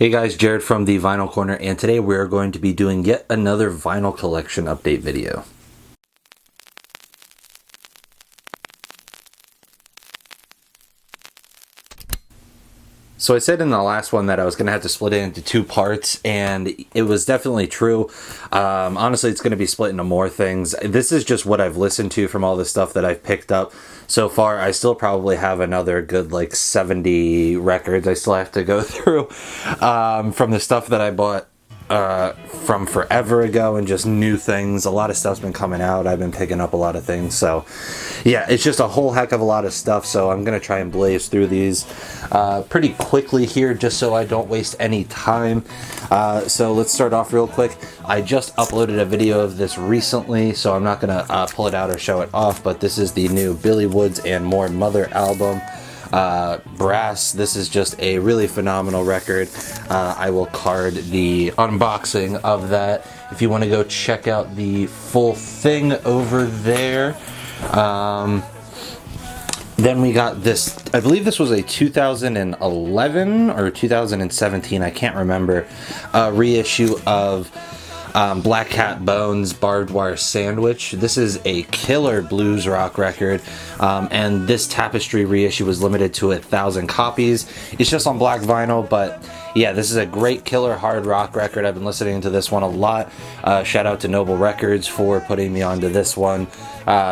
Hey guys, Jared from the Vinyl Corner, and today we're going to be doing yet another vinyl collection update video. So I said in the last one that I was going to have to split it into two parts, and it was definitely true. Honestly, it's going to be split into more things. This is just what I've listened to from all the stuff that I've picked up so far. I still probably have another good like 70 records I still have to go through from the stuff that I bought from forever ago and just new things. A lot of stuff's been coming out. I've been picking up a lot of things. So yeah, it's just a whole heck of a lot of stuff. So I'm going to try and blaze through these pretty quickly here just so I don't waste any time. So let's start off real quick. I just uploaded a video of this recently, so I'm not going to pull it out or show it off, but this is the new Billy Woods and More Mother album. Brass. This is just a really phenomenal record. I will card the unboxing of that if you want to go check out the full thing over there. Then we got this, I believe this was a 2011 or 2017, I can't remember, reissue of Black Cat Bones' Barbed Wire Sandwich. This is a killer blues rock record, and this Tapestry reissue was limited to 1,000 copies. It's just on black vinyl, but yeah, this is a great killer hard rock record. I've been listening to this one a lot. Shout out to Noble Records for putting me onto this one.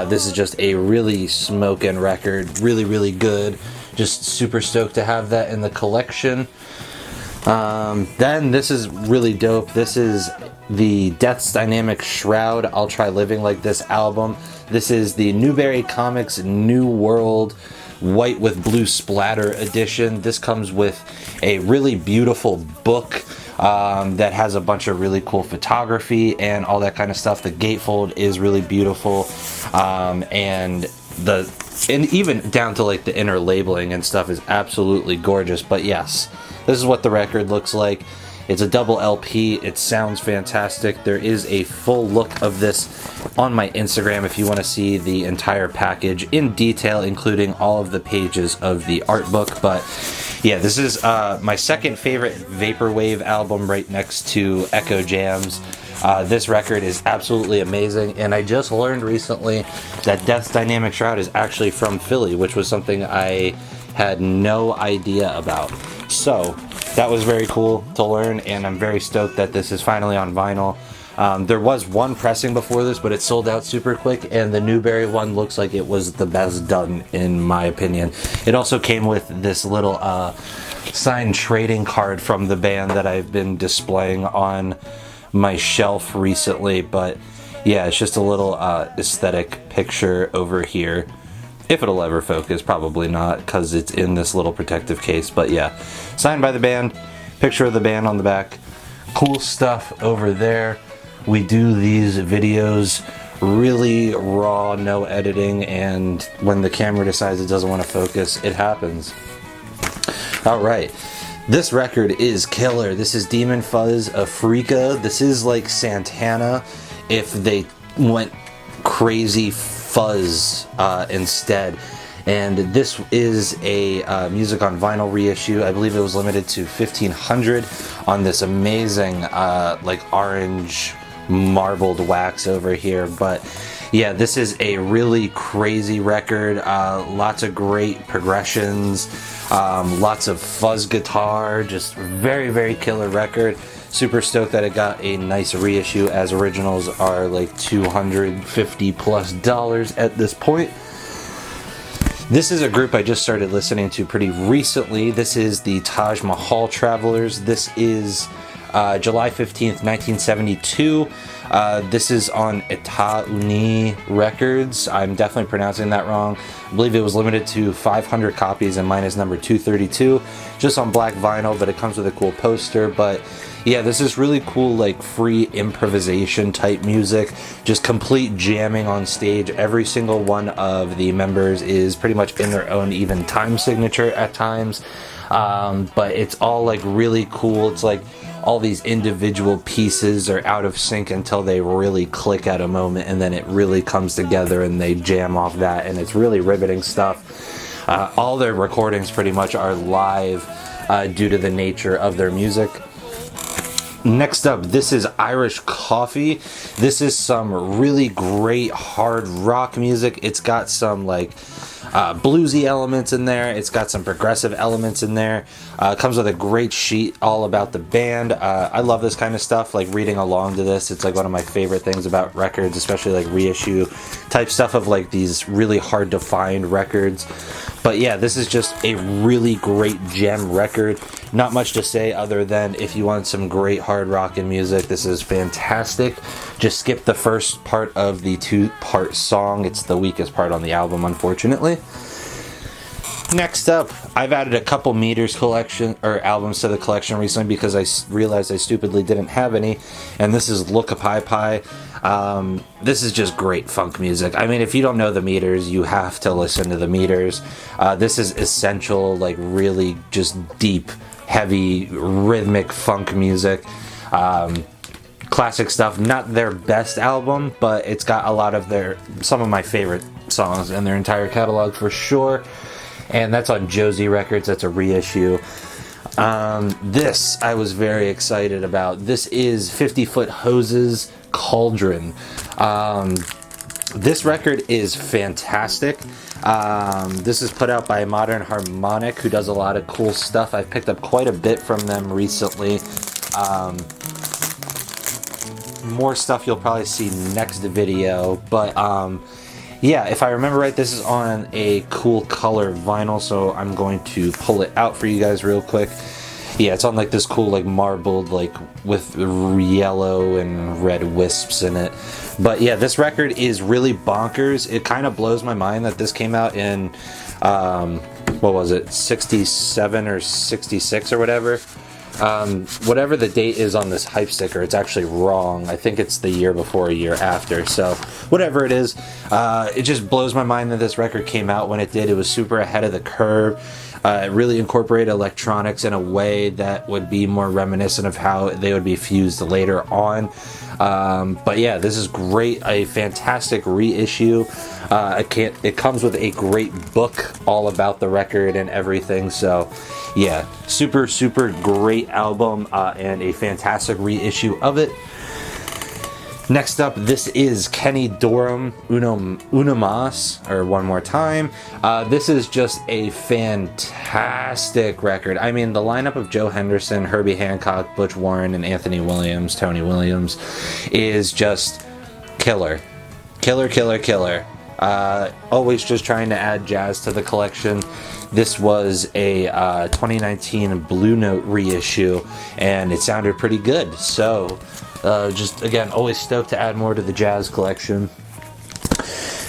This is just a really smoking record, really good. Just super stoked to have that in the collection. Then this is really dope. This is the Death's Dynamic Shroud, I'll Try Living Like This album. This is the Newberry Comics New World White with Blue Splatter edition. This comes with a really beautiful book that has a bunch of really cool photography and all that kind of stuff. The gatefold is really beautiful, and even down to like the inner labeling and stuff is absolutely gorgeous. But yes, this is what the record looks like. It's a double LP. It sounds fantastic. There is a full look of this on my Instagram if you want to see the entire package in detail, including all of the pages of the art book. But yeah, this is my second favorite Vaporwave album right next to Echo Jams. This record is absolutely amazing, and I just learned recently that Death's Dynamic Shroud is actually from Philly, which was something I had no idea about. So that was very cool to learn, and I'm very stoked that this is finally on vinyl. There was one pressing before this, but it sold out super quick, and the Newberry one looks like it was the best done, in my opinion. It also came with this little signed trading card from the band that I've been displaying on my shelf recently, but yeah, it's just a little aesthetic picture over here. If it'll ever focus, probably not, because it's in this little protective case. But yeah, signed by the band, picture of the band on the back. Cool stuff over there. We do these videos really raw, no editing, and when the camera decides it doesn't want to focus, it happens. Alright, this record is killer. This is Demon Fuzz Africa. This is like Santana if they went crazy fuzz instead, and this is a music on vinyl reissue. I believe it was limited to 1,500 on this amazing like orange marbled wax over here. But yeah, this is a really crazy record. Lots of great progressions, lots of fuzz guitar, just very killer record. Super stoked that it got a nice reissue, as originals are like $250+ at this point. This is a group I just started listening to pretty recently. This is the Taj Mahal Travelers. This is July 15th, 1972. This is on Etat Uni Records. I'm definitely pronouncing that wrong. I believe it was limited to 500 copies, and mine is number 232. Just on black vinyl, but it comes with a cool poster. But yeah, this is really cool, like free improvisation type music, just complete jamming on stage. Every single one of the members is pretty much in their own even time signature at times, but it's all like really cool. It's like all these individual pieces are out of sync until they really click at a moment, and then it really comes together and they jam off that, and it's really riveting stuff. All their recordings pretty much are live due to the nature of their music. Next up, this is Irish Coffee. This is some really great hard rock music. It's got some like bluesy elements in there. It's got some progressive elements in there. It comes with a great sheet all about the band. I love this kind of stuff, like reading along to this. It's like one of my favorite things about records, especially like reissue type stuff of like these really hard to find records. But yeah, this is just a really great gem record. Not much to say other than if you want some great hard rock and music, this is fantastic. Just skip the first part of the 2-part song. It's the weakest part on the album, unfortunately. Next up, I've added a couple Meters collection or albums to the collection recently because I realized I stupidly didn't have any, and this is Look a Pie Pie. This is just great funk music. I mean, if you don't know the Meters, you have to listen to the Meters. This is essential, like really just deep, heavy, rhythmic funk music. Classic stuff. Not their best album, but it's got a lot of some of my favorite songs in their entire catalog for sure. And that's on Josie Records. That's a reissue. This I was very excited about. This is 50 Foot Hoses Cauldron. This record is fantastic. This is put out by Modern Harmonic, who does a lot of cool stuff. I've picked up quite a bit from them recently. More stuff you'll probably see next video, but yeah, if I remember right, this is on a cool color vinyl, so I'm going to pull it out for you guys real quick. Yeah, it's on like this cool like marbled, like with yellow and red wisps in it. But yeah, this record is really bonkers. It kind of blows my mind that this came out in what was it, 67 or 66 or whatever. Whatever the date is on this hype sticker, it's actually wrong. I think it's the year before, a year after. So whatever it is, it just blows my mind that this record came out when it did. It was super ahead of the curve. It really incorporated electronics in a way that would be more reminiscent of how they would be fused later on. But yeah, this is great. A fantastic reissue. It comes with a great book all about the record and everything. So yeah, super great album and a fantastic reissue of it. Next up, this is Kenny Dorham, Una Mas, or One More Time. This is just a fantastic record. I mean, the lineup of Joe Henderson, Herbie Hancock, Butch Warren, and Anthony Williams, Tony Williams, is just killer. Killer. Always just trying to add jazz to the collection. This was a 2019 Blue Note reissue, and it sounded pretty good. So, just again, always stoked to add more to the jazz collection.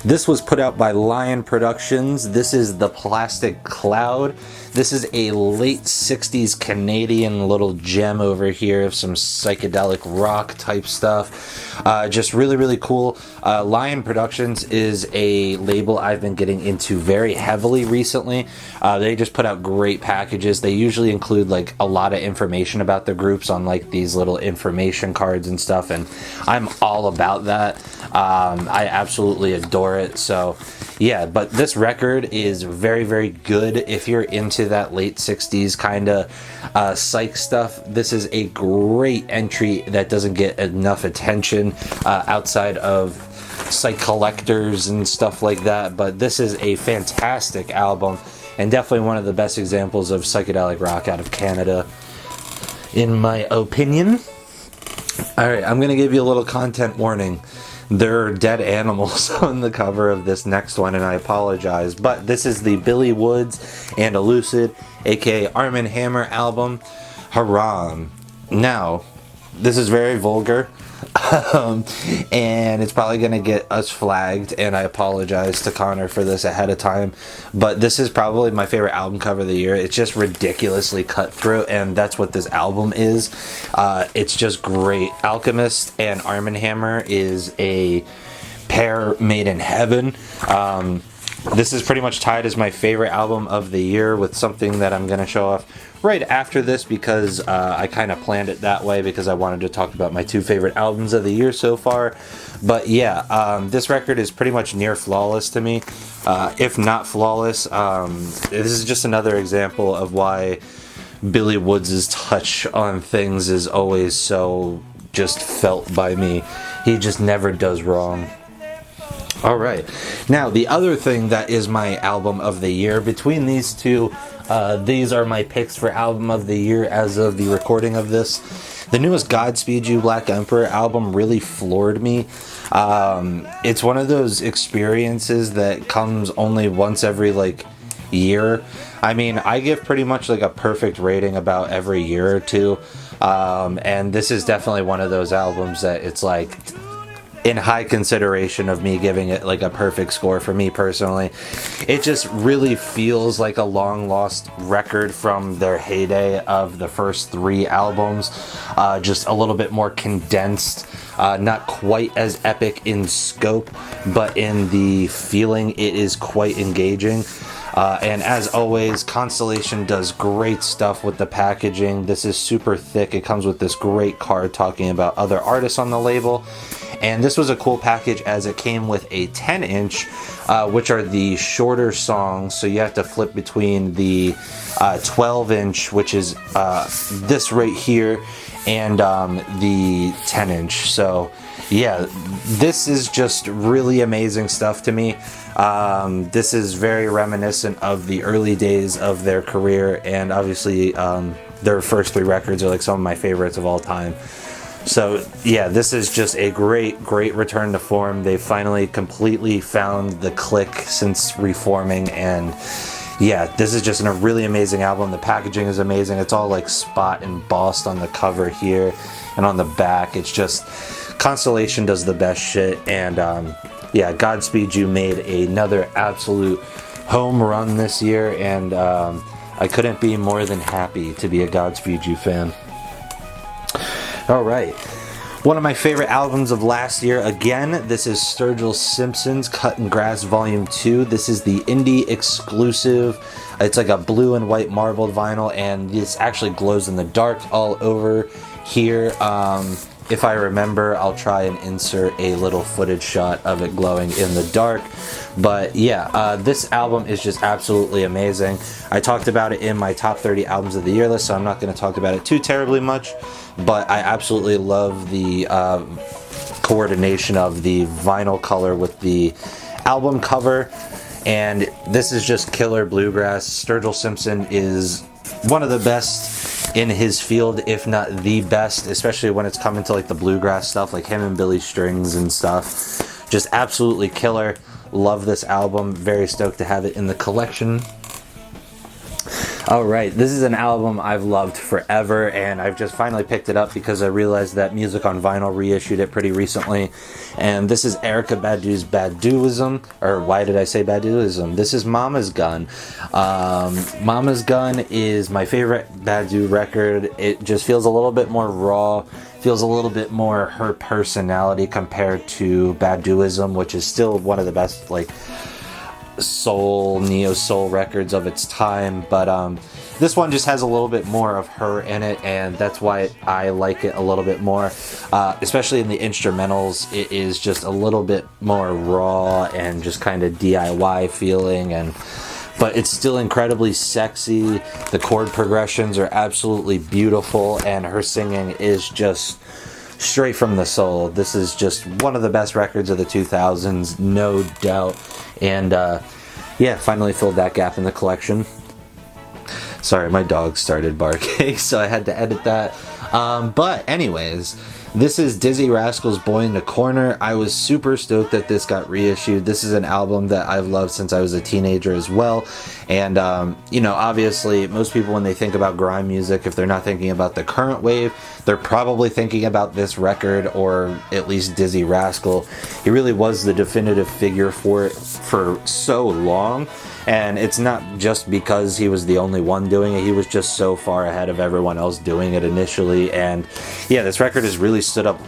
This was put out by Lion Productions. This is The Plastic Cloud. This is a late 60s Canadian little gem over here of some psychedelic rock type stuff. Just really cool. Lion Productions is a label I've been getting into very heavily recently. They just put out great packages. They usually include like a lot of information about the groups on like these little information cards and stuff, and I'm all about that. I absolutely adore it. So yeah, but this record is very good if you're into that late 60s kind of psych stuff. This is a great entry that doesn't get enough attention outside of psych collectors and stuff like that, but this is a fantastic album and definitely one of the best examples of psychedelic rock out of Canada, in my opinion. Alright, I'm gonna give you a little content warning. There are dead animals on the cover of this next one, and I apologize, but this is the Billy Woods and Elucid, aka Arm & Hammer album, Haram. Now, this is very vulgar, and it's probably going to get us flagged, and I apologize to Connor for this ahead of time, but this is probably my favorite album cover of the year. It's just ridiculously cutthroat, and that's what this album is. It's just great. Alchemist and Arm & Hammer is a pair made in heaven. This is pretty much tied as my favorite album of the year, with something that I'm going to show off right after this, because I kind of planned it that way because I wanted to talk about my two favorite albums of the year so far. But yeah, this record is pretty much near flawless to me, if not flawless. This is just another example of why Billy Woods' touch on things is always so just felt by me. He just never does wrong. All right. Now, the other thing that is my album of the year, between these two, these are my picks for album of the year as of the recording of this. The newest Godspeed You Black Emperor album really floored me. It's one of those experiences that comes only once every, like, year. I mean, I give pretty much, like, a perfect rating about every year or two. And this is definitely one of those albums that it's, like, in high consideration of me giving it like a perfect score for me personally. It just really feels like a long lost record from their heyday of the first 3 albums. Just a little bit more condensed, not quite as epic in scope, but in the feeling it is quite engaging. And as always, Constellation does great stuff with the packaging. This is super thick. It comes with this great card talking about other artists on the label. And this was a cool package as it came with a 10-inch, which are the shorter songs. So you have to flip between the 12-inch, which is this right here, and the 10-inch. So yeah, this is just really amazing stuff to me. This is very reminiscent of the early days of their career, and obviously their first 3 records are like some of my favorites of all time. So yeah, this is just a great return to form. They finally completely found the click since reforming, and yeah, this is just a really amazing album. The packaging is amazing. It's all like spot embossed on the cover here and on the back. It's just, Constellation does the best shit, and yeah, Godspeed You made another absolute home run this year, and I couldn't be more than happy to be a Godspeed You fan. Alright, one of my favorite albums of last year, again, this is Sturgill Simpson's Cut and Grass Volume 2. This is the indie exclusive. It's like a blue and white marbled vinyl, and this actually glows in the dark all over here. If I remember, I'll try and insert a little footage shot of it glowing in the dark. But yeah, this album is just absolutely amazing. I talked about it in my top 30 albums of the year list, so I'm not going to talk about it too terribly much. But I absolutely love the coordination of the vinyl color with the album cover. And this is just killer bluegrass. Sturgill Simpson is one of the best in his field, if not the best, especially when it's coming to like the bluegrass stuff, like him and Billy Strings and stuff. Just absolutely killer. Love this album. Very stoked to have it in the collection. Alright, this is an album I've loved forever, and I've just finally picked it up because I realized that Music on Vinyl reissued it pretty recently. And this is Erykah Badu's Baduism, or why did I say Baduism? This is Mama's Gun. Mama's Gun is my favorite Badu record. It just feels a little bit more raw, feels a little bit more her personality compared to Baduism, which is still one of the best, like, soul, neo-soul records of its time, but this one just has a little bit more of her in it, and that's why I like it a little bit more, especially in the instrumentals. It is just a little bit more raw and just kind of DIY feeling, but it's still incredibly sexy. The chord progressions are absolutely beautiful, and her singing is just straight from the soul. This is just one of the best records of the 2000s, no doubt. And yeah, finally filled that gap in the collection. Sorry, my dog started barking, so I had to edit that. But anyways, this is Dizzy Rascal's Boy in the Corner. I was super stoked that this got reissued. This is an album that I've loved since I was a teenager as well. And, you know, obviously, most people, when they think about grime music, if they're not thinking about the current wave, they're probably thinking about this record, or at least Dizzy Rascal. He really was the definitive figure for it for so long. And it's not just because he was the only one doing it. He was just so far ahead of everyone else doing it initially. And yeah, this record has really stood up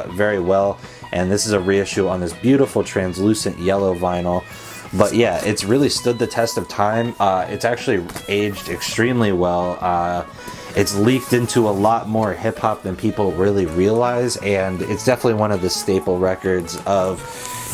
very well. And this is a reissue on this beautiful translucent yellow vinyl. But yeah, it's really stood the test of time. It's actually aged extremely well. it's leaked into a lot more hip-hop than people really realize, and it's definitely one of the staple records of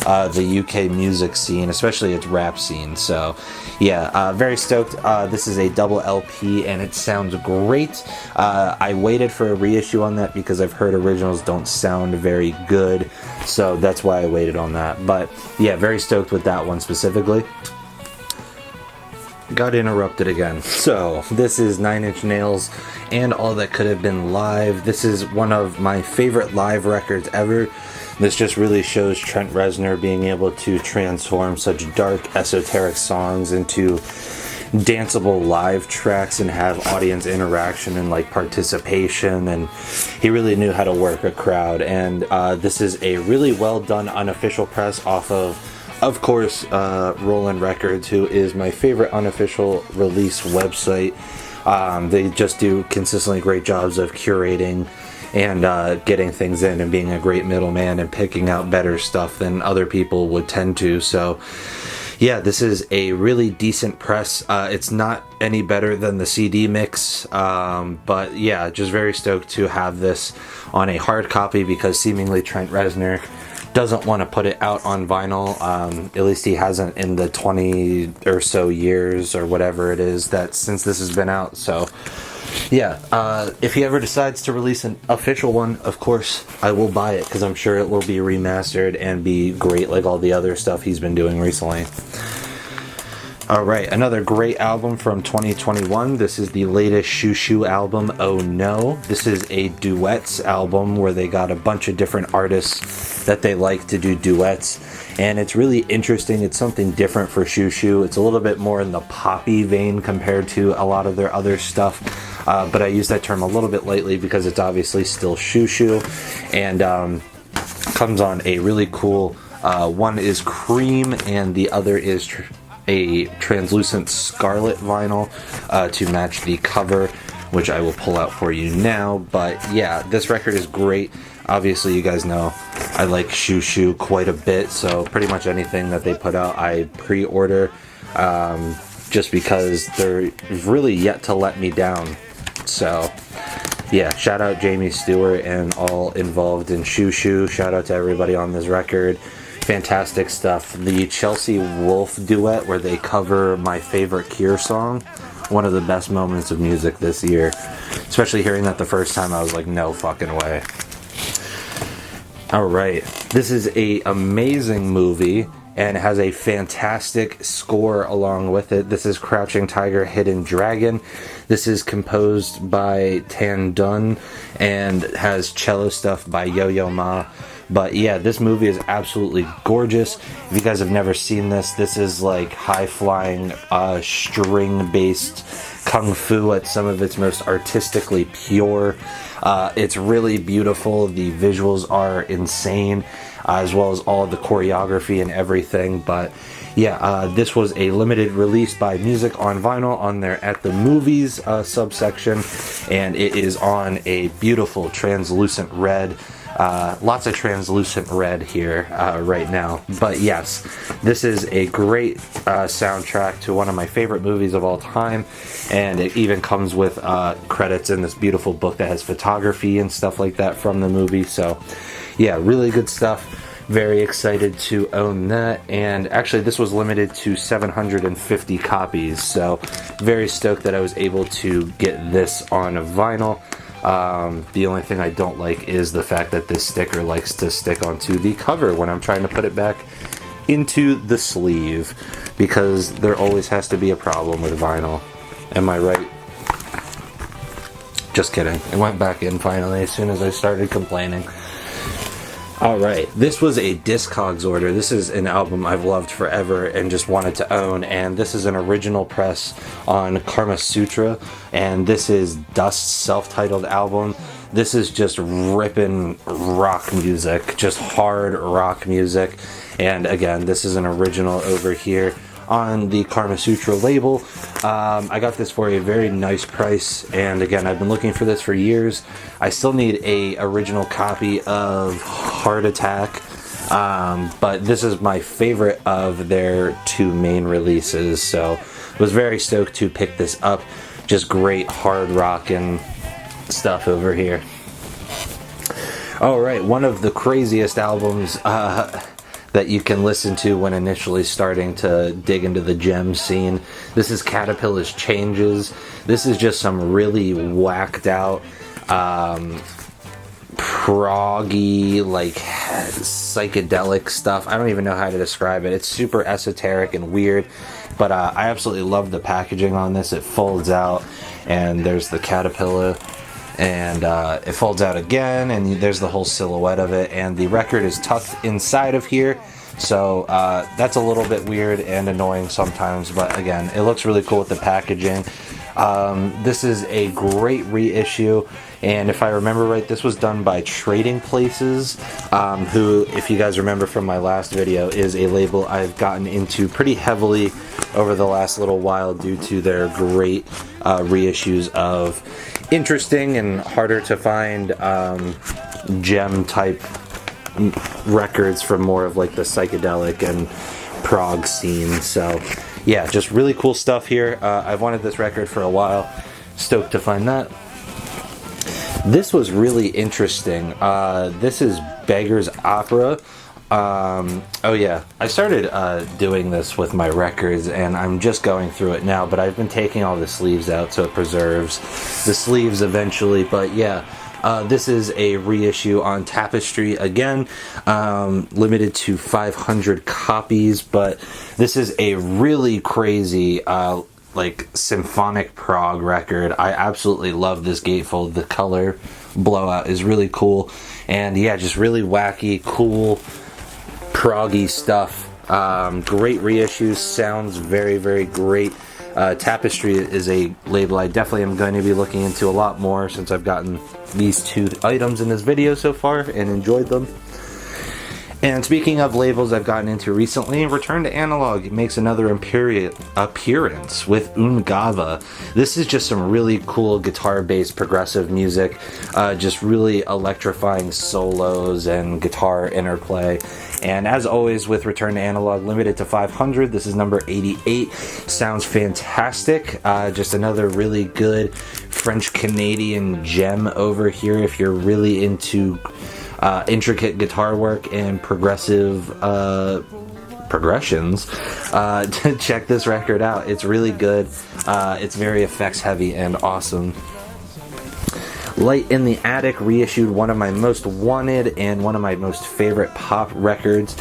the UK music scene, especially its rap scene. So yeah, very stoked. This is a double LP and it sounds great. I waited for a reissue on that because I've heard originals don't sound very good, so that's why I waited on that. But yeah, very stoked with that one specifically. Got interrupted again. So this is 9 Inch Nails and All That Could Have Been Live. This is one of my favorite live records ever. This just really shows Trent Reznor being able to transform such dark, esoteric songs into danceable live tracks and have audience interaction and like participation, and he really knew how to work a crowd. And this is a really well done unofficial press off of course, Roland Records, who is my favorite unofficial release website. They just do consistently great jobs of curating and getting things in and being a great middleman and picking out better stuff than other people would tend to. So yeah, this is a really decent press. It's not any better than the CD mix, but yeah, just very stoked to have this on a hard copy because seemingly Trent Reznor doesn't want to put it out on vinyl. At least he hasn't in the 20 or so years or whatever it is that since this has been out. So yeah, if he ever decides to release an official one, of course I will buy it because I'm sure it will be remastered and be great like all the other stuff he's been doing recently. Alright, another great album from 2021. This is the latest Shoo Shoo album, Oh No. This is a duets album where they got a bunch of different artists that they like to do duets. And it's really interesting. It's something different for Shoo Shoo. It's a little bit more in the poppy vein compared to a lot of their other stuff. But I use that term a little bit lightly because it's obviously still Shoo Shoo. And comes on a really cool, one is cream and the other is a translucent Scarlet vinyl to match the cover, which I will pull out for you now. But yeah, this record is great. Obviously, you guys know I like Shoo Shoo quite a bit, so pretty much anything that they put out I pre-order, just because they're really yet to let me down. So yeah, shout out Jamie Stewart and all involved in Shoo Shoo. Shout out to everybody on this record. Fantastic stuff. The Chelsea Wolfe duet where they cover my favorite Cure song, one of the best moments of music this year. Especially hearing that the first time, I was like, no fucking way. Alright, this is a amazing movie and has a fantastic score along with it. This is Crouching Tiger, Hidden Dragon. This is composed by Tan Dun and has cello stuff by Yo-Yo Ma. But yeah, this movie is absolutely gorgeous. If you guys have never seen this, this is like high-flying, string-based kung fu at some of its most artistically pure. It's really beautiful. The visuals are insane, as well as all the choreography and everything. But yeah, this was a limited release by Music on Vinyl on their At the Movies subsection, and it is on a beautiful translucent red. Lots of translucent red here right now. But yes, this is a great soundtrack to one of my favorite movies of all time, and it even comes with credits in this beautiful book that has photography and stuff like that from the movie. So yeah, really good stuff. Very excited to own that, and actually this was limited to 750 copies, so very stoked that I was able to get this on vinyl. The only thing I don't like is the fact that this sticker likes to stick onto the cover when I'm trying to put it back into the sleeve, because there always has to be a problem with vinyl. Am I right? Just kidding. It went back in finally as soon as I started complaining. Alright, this was a Discogs order. This is an album I've loved forever and just wanted to own, and this is an original press on Karma Sutra, and this is Dust's self-titled album. This is just ripping rock music, just hard rock music, and again, this is an original over here on the Karma Sutra label. I got this for a very nice price, and again, I've been looking for this for years. I still need a original copy of Heart Attack, but this is my favorite of their two main releases, so I was very stoked to pick this up. Just great hard rock and stuff over here. Alright, one of the craziest albums that you can listen to when initially starting to dig into the gem scene. This is Caterpillar's Changes. This is just some really whacked out proggy, like psychedelic stuff. I don't even know how to describe it. It's super esoteric and weird, but I absolutely love the packaging on this. It folds out and there's the caterpillar, and it folds out again and there's the whole silhouette of it, and the record is tucked inside of here, so that's a little bit weird and annoying sometimes, but again, it looks really cool with the packaging. This is a great reissue, and if I remember right, this was done by Trading Places, who, if you guys remember from my last video, is a label I've gotten into pretty heavily over the last little while due to their great reissues of interesting and harder to find gem type records from more of like the psychedelic and prog scene. So yeah, just really cool stuff here. I've wanted this record for a while. Stoked to find that. This was really interesting. This is Beggar's Opera. Oh yeah, I started doing this with my records, and I'm just going through it now, but I've been taking all the sleeves out so it preserves the sleeves eventually. But yeah, this is a reissue on Tapestry again, limited to 500 copies, but this is a really crazy like symphonic prog record. I absolutely love this gatefold. The color blowout is really cool, and yeah, just really wacky, cool proggy stuff. Great reissues, sounds very, very great. Tapestry is a label I definitely am going to be looking into a lot more since I've gotten these two items in this video so far and enjoyed them. And speaking of labels I've gotten into recently, Return to Analog makes another appearance with Ungava. This is just some really cool guitar-based progressive music, just really electrifying solos and guitar interplay. And as always with Return to Analog, limited to 500, this is number 88. Sounds fantastic. Just another really good French-Canadian gem over here if you're really into intricate guitar work and progressive progressions. Check this record out. It's really good. It's very effects heavy and awesome. Light in the Attic reissued one of my most wanted and one of my most favorite pop records.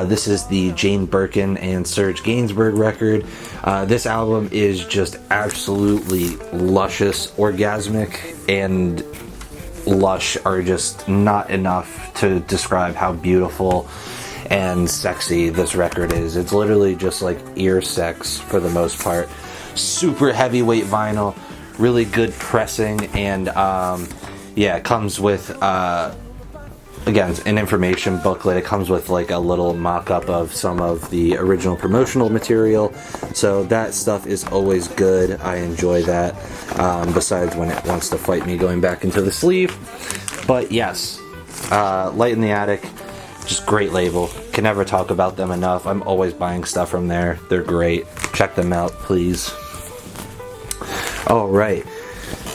This is the Jane Birkin and Serge Gainsbourg record. This album is just absolutely luscious. Orgasmic and lush are just not enough to describe how beautiful and sexy this record is. It's literally just like ear sex for the most part. Super heavyweight vinyl, really good pressing, and yeah, it comes with again, an information booklet. It comes with like a little mock-up of some of the original promotional material, so that stuff is always good. I enjoy that, besides when it wants to fight me going back into the sleeve. But yes, Light in the Attic, just great label. Can never talk about them enough. I'm always buying stuff from there. They're great. Check them out, please. Alright,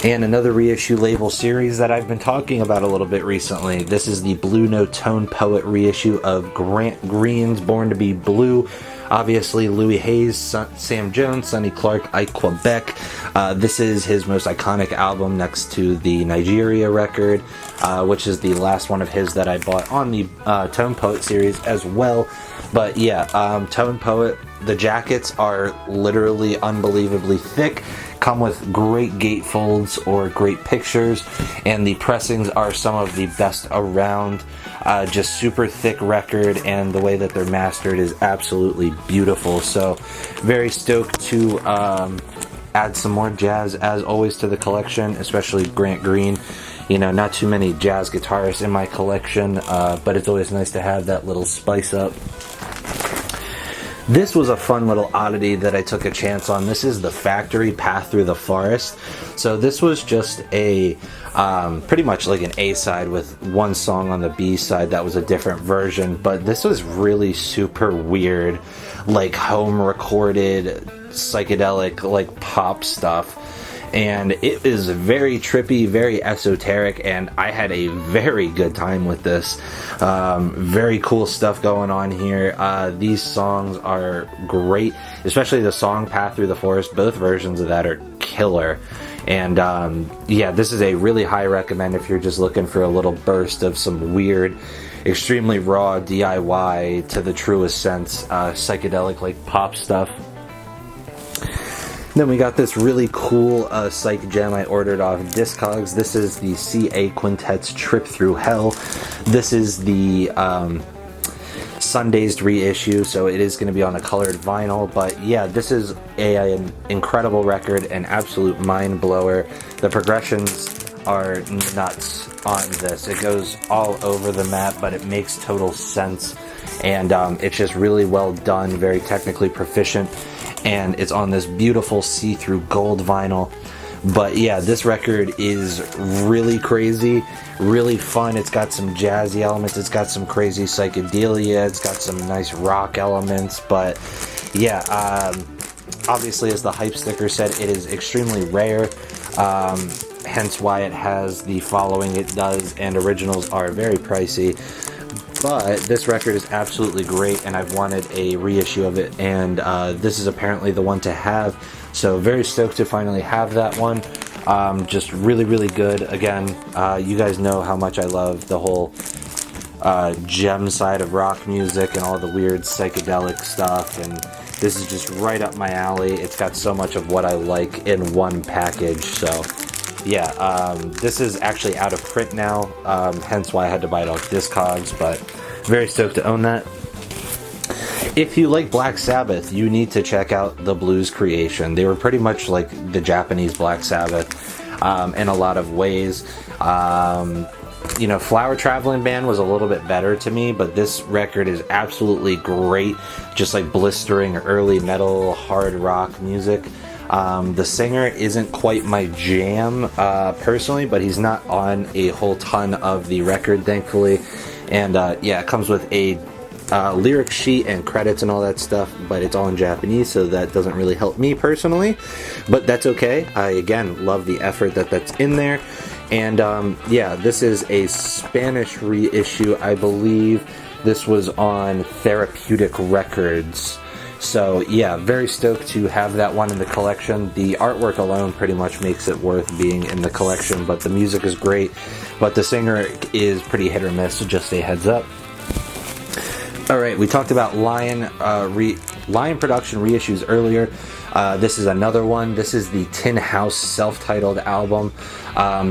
and another reissue label series that I've been talking about a little bit recently. This is the Blue Note Tone Poet reissue of Grant Green's Born to Be Blue. Obviously, Louis Hayes, Sam Jones, Sonny Clark, Ike Quebec. This is his most iconic album next to the Nigeria record, which is the last one of his that I bought on the Tone Poet series as well. But yeah, Tone Poet, the jackets are literally unbelievably thick, come with great gatefolds or great pictures, and the pressings are some of the best around. Just super thick record, and the way that they're mastered is absolutely beautiful. So very stoked to add some more jazz as always to the collection, especially Grant Green. You know, not too many jazz guitarists in my collection, but it's always nice to have that little spice up. This was a fun little oddity that I took a chance on. This is the Factory Path Through the Forest. So this was just a pretty much like an A-side with one song on the B-side that was a different version, but this was really super weird, like home recorded psychedelic like pop stuff. and it is very trippy, very esoteric, and I had a very good time with this. Very cool stuff going on here. These songs are great, especially the song Path Through the Forest. Both versions of that are killer. And yeah, this is a really high recommend if you're just looking for a little burst of some weird, extremely raw DIY to the truest sense, psychedelic like pop stuff. Then we got this really cool psych gem I ordered off Discogs. This is the CA Quintet's Trip Through Hell. This is the Sundazed reissue, so it is going to be on a colored vinyl. But yeah, this is an incredible record, an absolute mind blower. The progressions are nuts on this. It goes all over the map, but it makes total sense, and it's just really well done, very technically proficient, and it's on this beautiful see-through gold vinyl. But yeah, this record is really crazy, really fun. It's got some jazzy elements, it's got some crazy psychedelia, it's got some nice rock elements. But yeah, obviously, as the hype sticker said, it is extremely rare, hence why it has the following it does, and originals are very pricey. But this record is absolutely great, and I've wanted a reissue of it, and this is apparently the one to have. So very stoked to finally have that one. Just really, really good. Again, you guys know how much I love the whole gem side of rock music and all the weird psychedelic stuff, and this is just right up my alley. It's got so much of what I like in one package. So yeah, this is actually out of print now, hence why I had to buy it off Discogs, but very stoked to own that. If you like Black Sabbath, you need to check out the Blues Creation. They were pretty much like the Japanese Black Sabbath in a lot of ways. You know, Flower Traveling Band was a little bit better to me, but this record is absolutely great, just like blistering early metal, hard rock music. The singer isn't quite my jam personally, but he's not on a whole ton of the record, thankfully. And yeah, it comes with a lyric sheet and credits and all that stuff, but it's all in Japanese, so that doesn't really help me personally, but that's okay. I again love the effort that's in there. And yeah, this is a Spanish reissue. I believe this was on Therapeutic Records. So yeah, very stoked to have that one in the collection. The artwork alone pretty much makes it worth being in the collection, but the music is great, but the singer is pretty hit or miss, so just a heads up. Alright, we talked about Lion Production reissues earlier. This is another one. This is the Tin House self-titled album.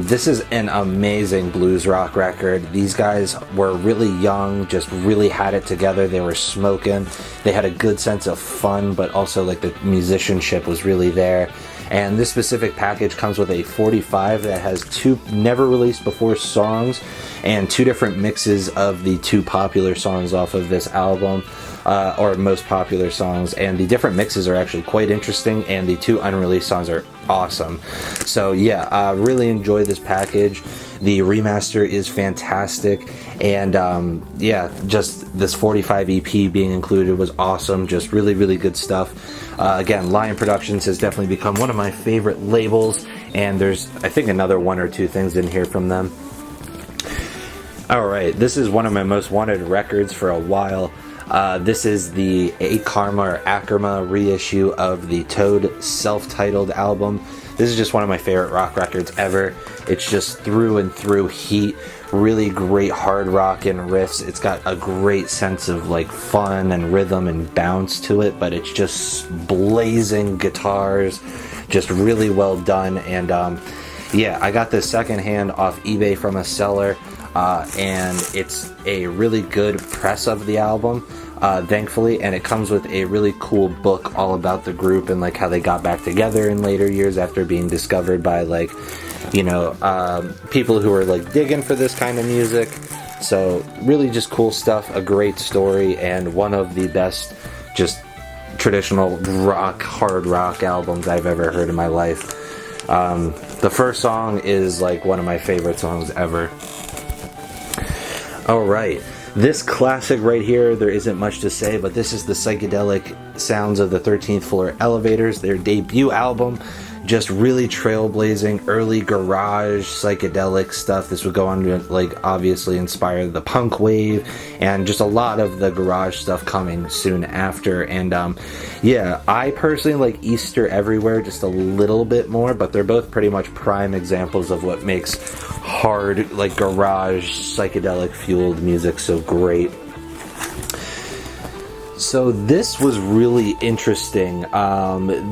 This is an amazing blues rock record. These guys were really young, just really had it together. They were smoking. They had a good sense of fun, but also like the musicianship was really there. And this specific package comes with a 45 that has 2 never released before songs and 2 different mixes of the 2 popular songs off of this album, or most popular songs. And the different mixes are actually quite interesting, and the 2 unreleased songs are awesome. So yeah, really enjoyed this package. The remaster is fantastic, and yeah, just this 45 EP being included was awesome. Just really, really good stuff. Again, Lion Productions has definitely become one of my favorite labels, and there's, I think, another 1 or 2 things in here from them. Alright, this is one of my most wanted records for a while. This is the Akarma reissue of the Toad self-titled album. This is just one of my favorite rock records ever. It's just through and through heat, really great hard rock and riffs. It's got a great sense of like fun and rhythm and bounce to it, but it's just blazing guitars, just really well done. And yeah, I got this secondhand off eBay from a seller, and it's a really good press of the album, thankfully, and it comes with a really cool book all about the group and like how they got back together in later years after being discovered by like, you know, people who were like digging for this kind of music. So really just cool stuff, a great story, and one of the best just traditional rock, hard rock albums I've ever heard in my life. The first song is like one of my favorite songs ever. Alright, this classic right here, there isn't much to say, but this is the psychedelic sounds of the 13th Floor Elevators, their debut album. just really trailblazing early garage psychedelic stuff. This would go on to like obviously inspire the punk wave and just a lot of the garage stuff coming soon after. And yeah, I personally like Easter Everywhere just a little bit more, but they're both pretty much prime examples of what makes hard like garage psychedelic fueled music so great. So this was really interesting.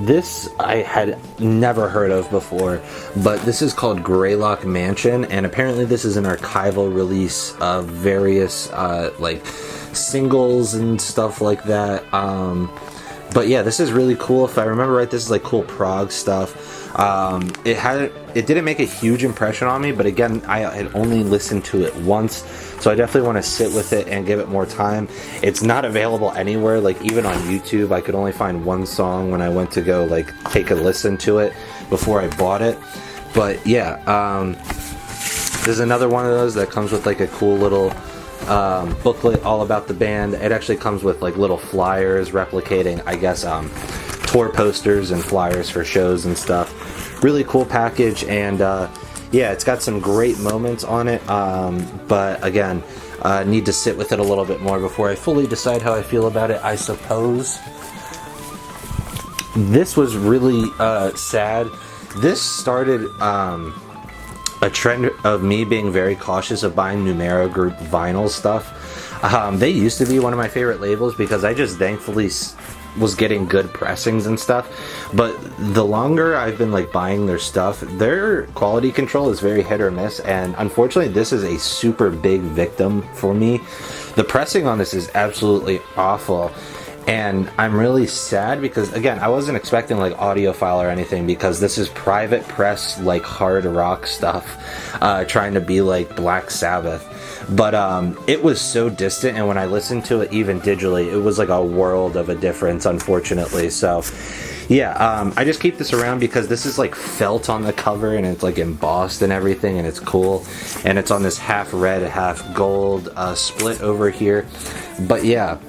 This I had never heard of before, but this is called Greylock Mansion, and apparently this is an archival release of various like singles and stuff like that. But yeah, this is really cool. If I remember right, this is like cool prog stuff. It didn't make a huge impression on me, but again, I had only listened to it once, so I definitely want to sit with it and give it more time. It's not available anywhere, like even on YouTube. I could only find one song when I went to go like take a listen to it before I bought it. But yeah, there's another one of those that comes with like a cool little booklet all about the band. It actually comes with like little flyers replicating, I guess, tour posters and flyers for shows and stuff. Really cool package, and yeah, it's got some great moments on it, but again, need to sit with it a little bit more before I fully decide how I feel about it, I suppose. This was really sad. This started a trend of me being very cautious of buying Numero Group vinyl stuff. They used to be one of my favorite labels because I just thankfully was getting good pressings and stuff, but the longer I've been like buying their stuff, their quality control is very hit or miss, and unfortunately this is a super big victim for me. The pressing on this is absolutely awful, and I'm really sad because again, I wasn't expecting like audiophile or anything, because this is private press like hard rock stuff, trying to be like Black Sabbath. But it was so distant, and when I listened to it even digitally, it was like a world of a difference, unfortunately. So yeah, I just keep this around because this is like felt on the cover, and it's like embossed and everything, and it's cool, and it's on this half red half gold split over here. But yeah,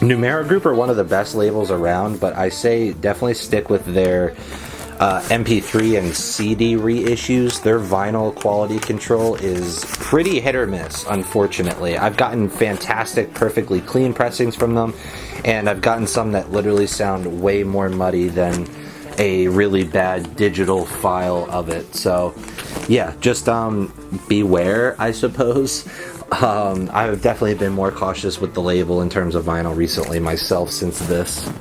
Numero Group are one of the best labels around, but I say definitely stick with their MP3 and CD reissues. Their vinyl quality control is pretty hit or miss, unfortunately. I've gotten fantastic, perfectly clean pressings from them, and I've gotten some that literally sound way more muddy than a really bad digital file of it. So yeah, just beware, I suppose. I've definitely been more cautious with the label in terms of vinyl recently myself since this.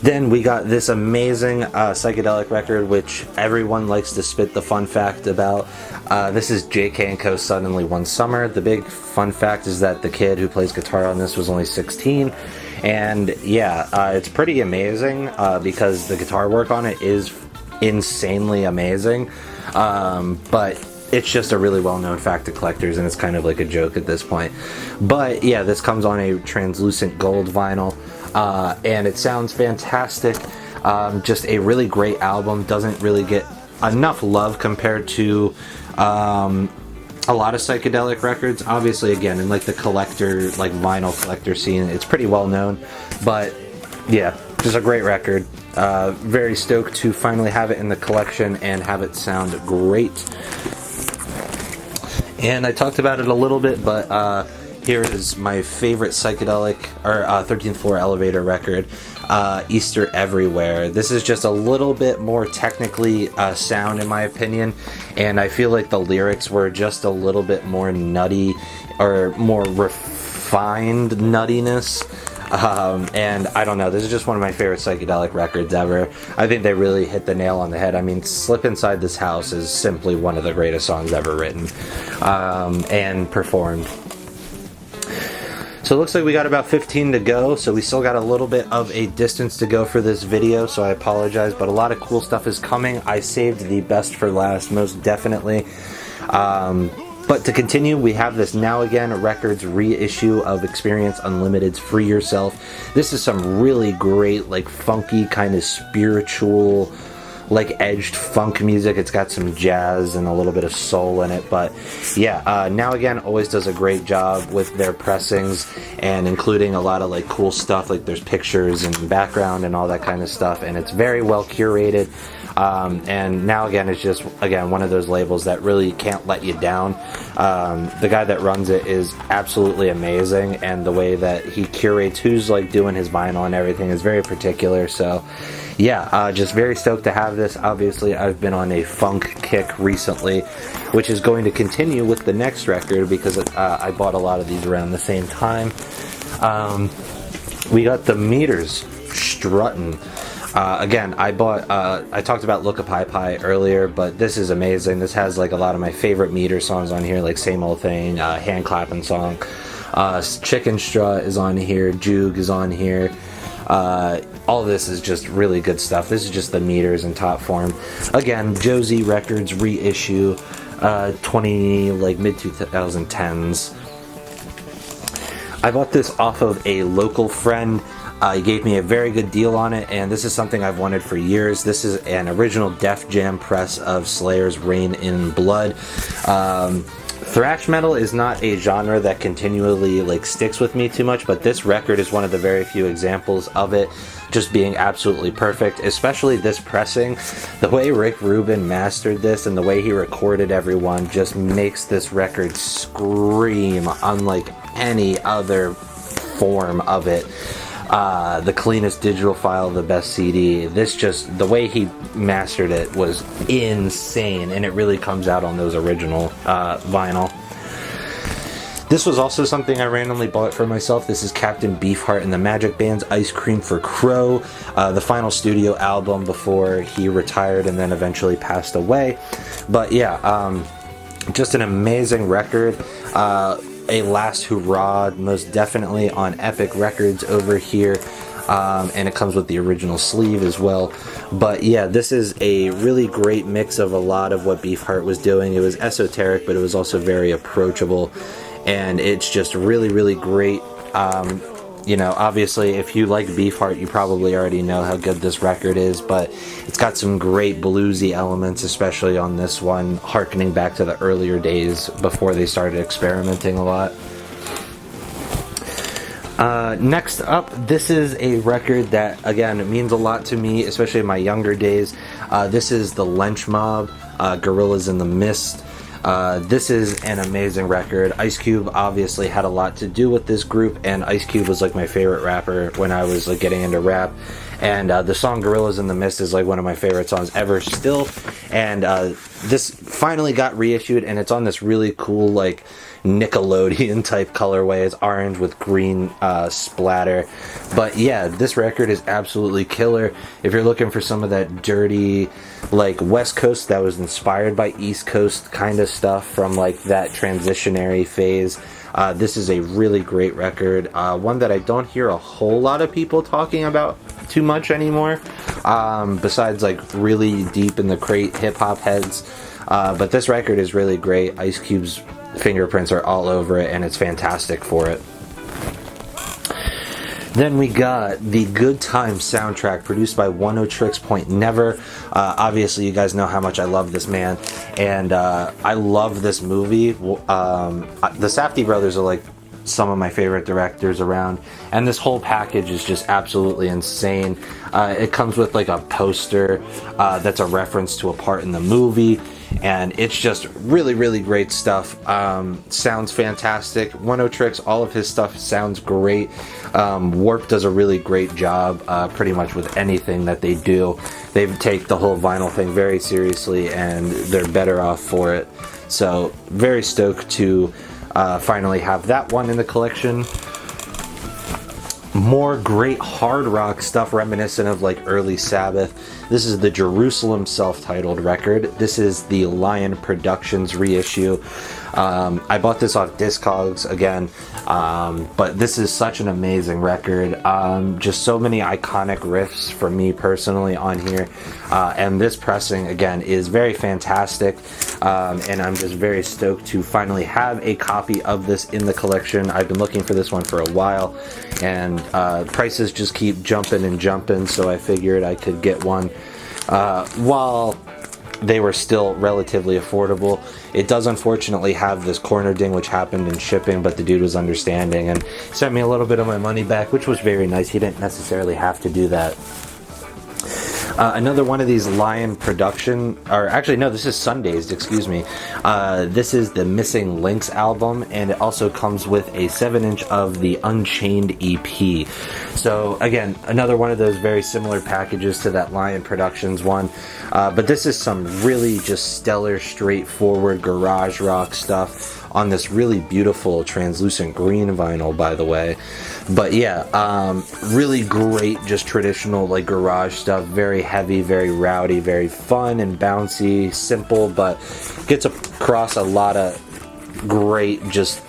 Then we got this amazing psychedelic record, which everyone likes to spit the fun fact about. This is J.K. & Co. Suddenly One Summer. The big fun fact is that the kid who plays guitar on this was only 16. And yeah, it's pretty amazing because the guitar work on it is insanely amazing. But it's just a really well-known fact to collectors, and it's kind of like a joke at this point. But yeah, this comes on a translucent gold vinyl. And it sounds fantastic. Just a really great album. Doesn't really get enough love compared to a lot of psychedelic records. Obviously, again, in like the collector, like vinyl collector scene, it's pretty well known. But yeah, just a great record. Very stoked to finally have it in the collection and have it sound great. And I talked about it a little bit, but here is my favorite psychedelic, or 13th Floor Elevator record, Easter Everywhere. This is just a little bit more technically sound in my opinion, and I feel like the lyrics were just a little bit more nutty, or more refined nuttiness. And I don't know, this is just one of my favorite psychedelic records ever. I think they really hit the nail on the head. I mean, Slip Inside This House is simply one of the greatest songs ever written and performed. So it looks like we got about 15 to go, so we still got a little bit of a distance to go for this video, so I apologize, but a lot of cool stuff is coming. I saved the best for last, most definitely. But to continue, we have this Now Again Records reissue of Experience Unlimited's Free Yourself. This is some really great, like funky, kind of spiritual, like edged funk music. It's got some jazz and a little bit of soul in it. But yeah, Now Again always does a great job with their pressings and including a lot of like cool stuff, like there's pictures and background and all that kind of stuff, and it's very well curated. And Now Again is just, again, one of those labels that really can't let you down. The guy that runs it is absolutely amazing, and the way that he curates who's like doing his vinyl and everything is very particular. So yeah, just very stoked to have this. Obviously, I've been on a funk kick recently, which is going to continue with the next record because I bought a lot of these around the same time. We got the Meters Struttin'. Again, I talked about Look Up High Pie earlier, but this is amazing. This has like a lot of my favorite Meter songs on here, like Same Old Thing, Hand Clapping Song, Chicken Strut is on here, Juke is on here. All of this is just really good stuff. This is just the Meters in top form. Again, Josie Records reissue, mid 2010s. I bought this off of a local friend. He gave me a very good deal on it, and this is something I've wanted for years. This is an original Def Jam press of Slayer's Rain in Blood. Thrash metal is not a genre that continually like sticks with me too much, but this record is one of the very few examples of it just being absolutely perfect, especially this pressing. The way Rick Rubin mastered this and the way he recorded everyone just makes this record scream unlike any other form of it. The cleanest digital file, the best CD. This just, the way he mastered it was insane, and it really comes out on those original vinyl. This was also something I randomly bought for myself. This is Captain Beefheart and the Magic Band's Ice Cream for Crow, the final studio album before he retired and then eventually passed away. But yeah, just an amazing record. A last hurrah, most definitely on Epic Records over here, and it comes with the original sleeve as well. But yeah, this is a really great mix of a lot of what Beefheart was doing. It was esoteric, but it was also very approachable, and it's just really, really great. You know, obviously, if you like Beefheart, you probably already know how good this record is, but it's got some great bluesy elements, especially on this one, harkening back to the earlier days before they started experimenting a lot. Next up, this is a record that, again, it means a lot to me, especially in my younger days. This is the Lynch Mob, Gorillas in the Mist. This is an amazing record. Ice Cube obviously had a lot to do with this group, and Ice Cube was like my favorite rapper when I was like getting into rap. And the song Gorillas in the Mist is like one of my favorite songs ever still. And this finally got reissued, and it's on this really cool like Nickelodeon type colorway. It's orange with green splatter. But yeah, this record is absolutely killer. If you're looking for some of that dirty like West Coast that was inspired by East Coast kind of stuff from like that transitionary phase, this is a really great record. One that I don't hear a whole lot of people talking about too much anymore, besides like really deep in the crate hip-hop heads. But this record is really great. Ice Cube's fingerprints are all over it, and it's fantastic for it. Then we got the Good Time soundtrack produced by One O Tricks Point Never. Obviously, you guys know how much I love this man, and I love this movie. The Safdie brothers are like some of my favorite directors around, and this whole package is just absolutely insane. It comes with like a poster that's a reference to a part in the movie, and it's just really, really great stuff. Sounds fantastic. One O Tricks, all of his stuff sounds great. Warp does a really great job pretty much with anything that they do. They take the whole vinyl thing very seriously, and they're better off for it. So very stoked to finally have that one in the collection. More great hard rock stuff reminiscent of like early Sabbath. This is the Jerusalem self-titled record. This is the Lion Productions reissue. I bought this off Discogs again, but this is such an amazing record. Just so many iconic riffs for me personally on here, and this pressing again is very fantastic, and I'm just very stoked to finally have a copy of this in the collection. I've been looking for this one for a while, and prices just keep jumping and jumping, so I figured I could get one While they were still relatively affordable, it does unfortunately have this corner ding which happened in shipping, but the dude was understanding and sent me a little bit of my money back, which was very nice. He didn't necessarily have to do that. Another one of these Lion production, or actually no, this is Sundazed, excuse me. This is the Missing Links album, and it also comes with a 7-inch of the Unchained EP. So again, another one of those very similar packages to that Lion Productions one. But this is some really just stellar, straightforward garage rock stuff on this really beautiful translucent green vinyl, by the way. But yeah, really great, just traditional like garage stuff. Very heavy, very rowdy, very fun and bouncy, simple, but gets across a lot of great just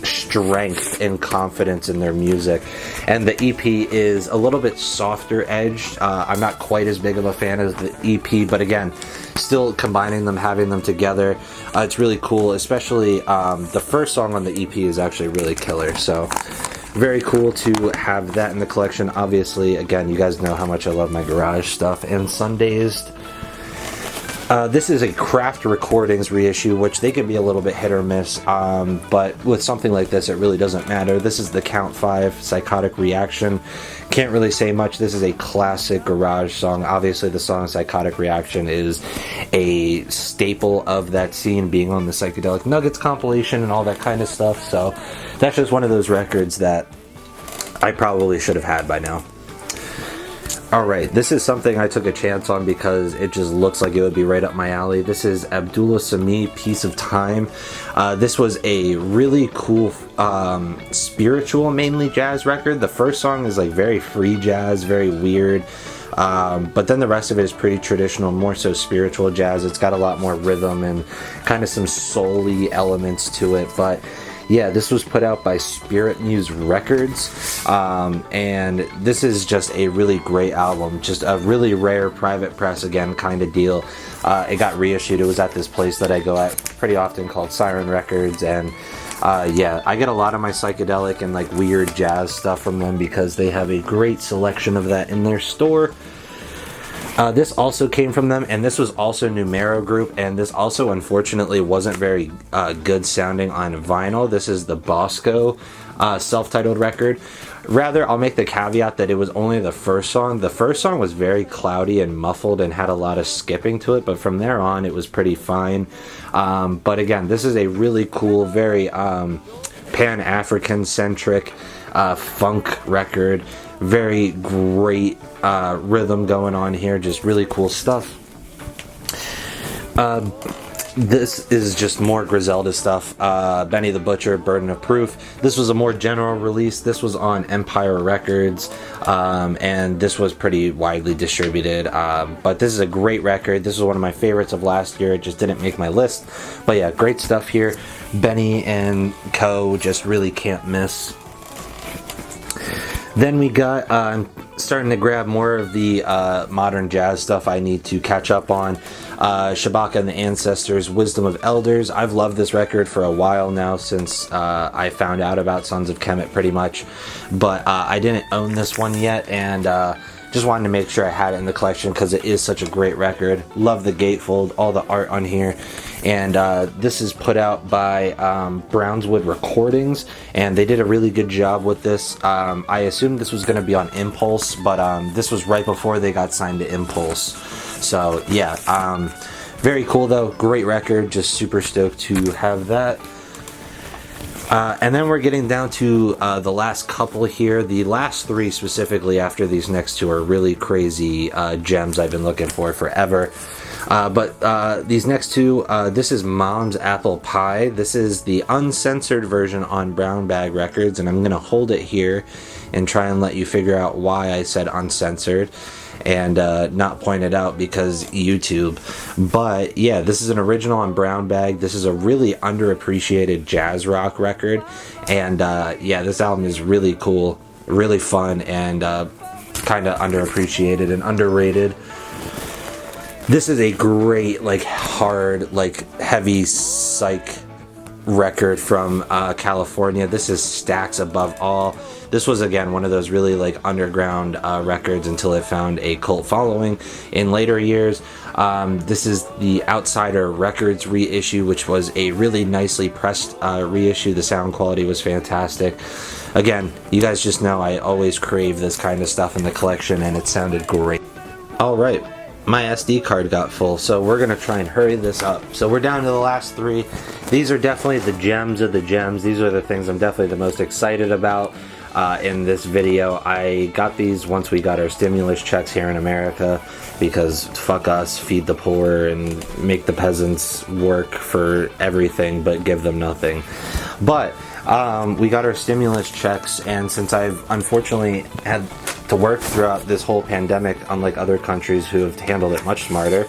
strength and confidence in their music. And the EP is a little bit softer edged. I'm not quite as big of a fan as the EP, but again, still combining them, having them together, it's really cool. Especially the first song on the EP is actually really killer, so very cool to have that in the collection. Obviously, again, you guys know how much I love my garage stuff. And Sundazed, this is a Craft Recordings reissue, which they can be a little bit hit or miss, but with something like this, it really doesn't matter. This is the Count 5 Psychotic Reaction. Can't really say much. This is a classic garage song. Obviously, the song Psychotic Reaction is a staple of that scene, being on the Psychedelic Nuggets compilation and all that kind of stuff. So that's just one of those records that I probably should have had by now. Alright, this is something I took a chance on because it just looks like it would be right up my alley. This is Abdullah Sami, Piece of Time. This was a really cool spiritual, mainly jazz record. The first song is like very free jazz, very weird. But then the rest of it is pretty traditional, more so spiritual jazz. It's got a lot more rhythm and kind of some soul-y elements to it. But yeah, this was put out by Spirit Muse Records, and this is just a really great album, just a really rare private press, again, kind of deal. It got reissued. It was at this place that I go at pretty often called Siren Records, and yeah, I get a lot of my psychedelic and like weird jazz stuff from them because they have a great selection of that in their store. This also came from them, and this was also Numero Group, and this also unfortunately wasn't very good sounding on vinyl. This is the Bosco self-titled record. Rather, I'll make the caveat that it was only the first song. The first song was very cloudy and muffled and had a lot of skipping to it, but from there on it was pretty fine. But again, this is a really cool, very Pan-African centric funk record. Very great rhythm going on here, just really cool stuff. This is just more Griselda stuff. Benny the Butcher, Burden of Proof. This was a more general release. This was on Empire Records, and this was pretty widely distributed. But this is a great record. This was one of my favorites of last year. It just didn't make my list. But yeah, great stuff here. Benny and co. just really can't miss. Then we got, I'm starting to grab more of the modern jazz stuff I need to catch up on. Shabaka and the Ancestors, Wisdom of Elders. I've loved this record for a while now, since I found out about Sons of Kemet pretty much. But I didn't own this one yet, and just wanted to make sure I had it in the collection because it is such a great record. Love the gatefold, all the art on here. And this is put out by Brownswood Recordings, and they did a really good job with this. I assumed this was going to be on Impulse, but this was right before they got signed to Impulse. So yeah, very cool though, great record, just super stoked to have that. And then we're getting down to the last couple here. The last three specifically after these next two are really crazy gems I've been looking for forever. But these next two, this is Mom's Apple Pie. This is the uncensored version on Brown Bag Records, and I'm going to hold it here and try and let you figure out why I said uncensored and not point it out because YouTube. But yeah, this is an original on Brown Bag. This is a really underappreciated jazz rock record, and yeah, this album is really cool, really fun, and kind of underappreciated and underrated. This is a great, like, hard, like, heavy psych record from California. This is Stacks Above All. This was, again, one of those really like underground records until it found a cult following in later years. This is the Outsider Records reissue, which was a really nicely pressed reissue. The sound quality was fantastic. Again, you guys just know I always crave this kind of stuff in the collection, and it sounded great. Alright, my SD card got full, so we're going to try and hurry this up. So we're down to the last three. These are definitely the gems of the gems. These are the things I'm definitely the most excited about in this video. I got these once we got our stimulus checks here in America, because fuck us, feed the poor and make the peasants work for everything but give them nothing. But we got our stimulus checks, and since I've unfortunately had to work throughout this whole pandemic, unlike other countries who have handled it much smarter,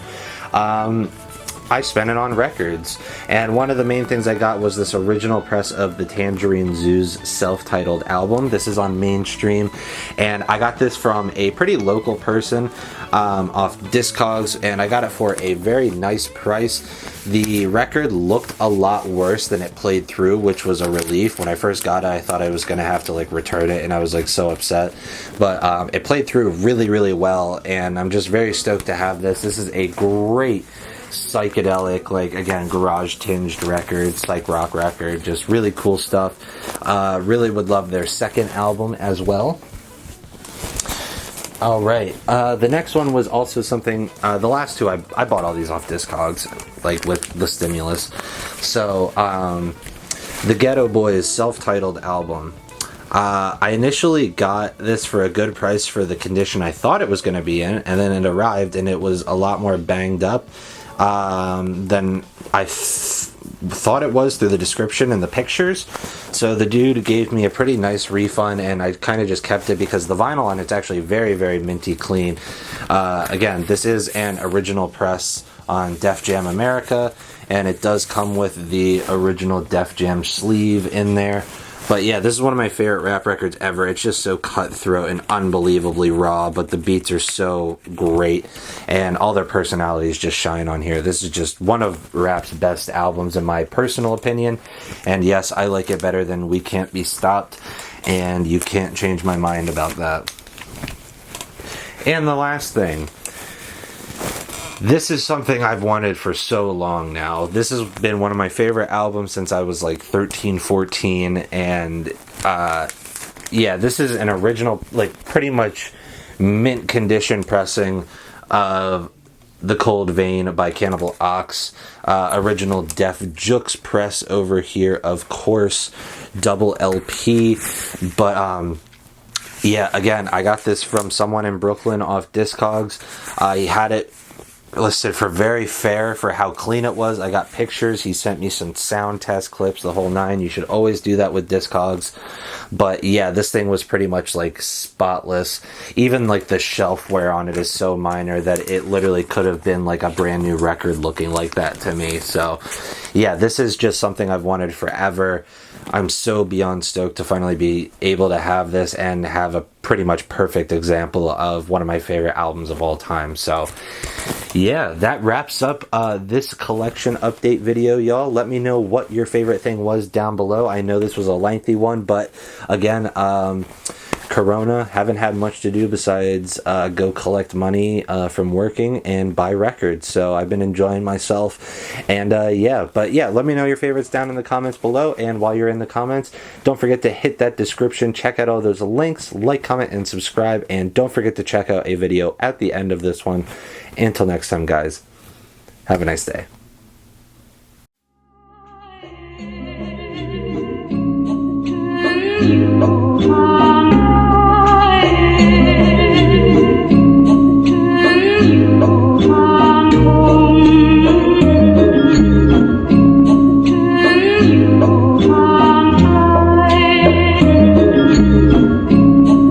I spent it on records. And one of the main things I got was this original press of the Tangerine Zoo's self-titled album. This is on Mainstream, and I got this from a pretty local person off Discogs, and I got it for a very nice price. The record looked a lot worse than it played through, which was a relief. When I first got it, I thought I was going to have to like return it, and I was like so upset. But it played through really, really well, and I'm just very stoked to have this. This is a great psychedelic, like, again, garage tinged record, psych rock record, just really cool stuff. Really would love their second album as well. Alright, the next one was also something, the last two, I bought all these off Discogs, like with the stimulus. So, the Ghetto Boys self-titled album. I initially got this for a good price for the condition I thought it was going to be in, and then it arrived and it was a lot more banged up than I thought it was through the description and the pictures. So the dude gave me a pretty nice refund, and I kind of just kept it because the vinyl on it's actually very, very minty clean. Again, this is an original press on Def Jam America, and it does come with the original Def Jam sleeve in there. But yeah, this is one of my favorite rap records ever. It's just so cutthroat and unbelievably raw, but the beats are so great, and all their personalities just shine on here. This is just one of rap's best albums in my personal opinion, and yes, I like it better than We Can't Be Stopped, and you can't change my mind about that. And the last thing. This is something I've wanted for so long now. This has been one of my favorite albums since I was like 13, 14, and yeah, this is an original, like pretty much mint condition pressing of The Cold Vein by Cannibal Ox. Original Def Jux press over here, of course, double LP, but yeah, again, I got this from someone in Brooklyn off Discogs. He had it listed for very fair for how clean it was. I got pictures. He sent me some sound test clips, the whole nine. You should always do that with Discogs. But yeah, this thing was pretty much like spotless. Even like the shelf wear on it is so minor that it literally could have been like a brand new record looking like that to me. So yeah, this is just something I've wanted forever. I'm so beyond stoked to finally be able to have this and have a pretty much perfect example of one of my favorite albums of all time. So yeah, that wraps up this collection update video, y'all. Let me know what your favorite thing was down below. I know this was a lengthy one, but again, Corona, haven't had much to do besides go collect money from working and buy records. So I've been enjoying myself, and yeah, but yeah, let me know your favorites down in the comments below. And while you're in the comments, don't forget to hit that description, check out all those links, like, comment, and subscribe, and don't forget to check out a video at the end of this one. Until next time, guys, have a nice day.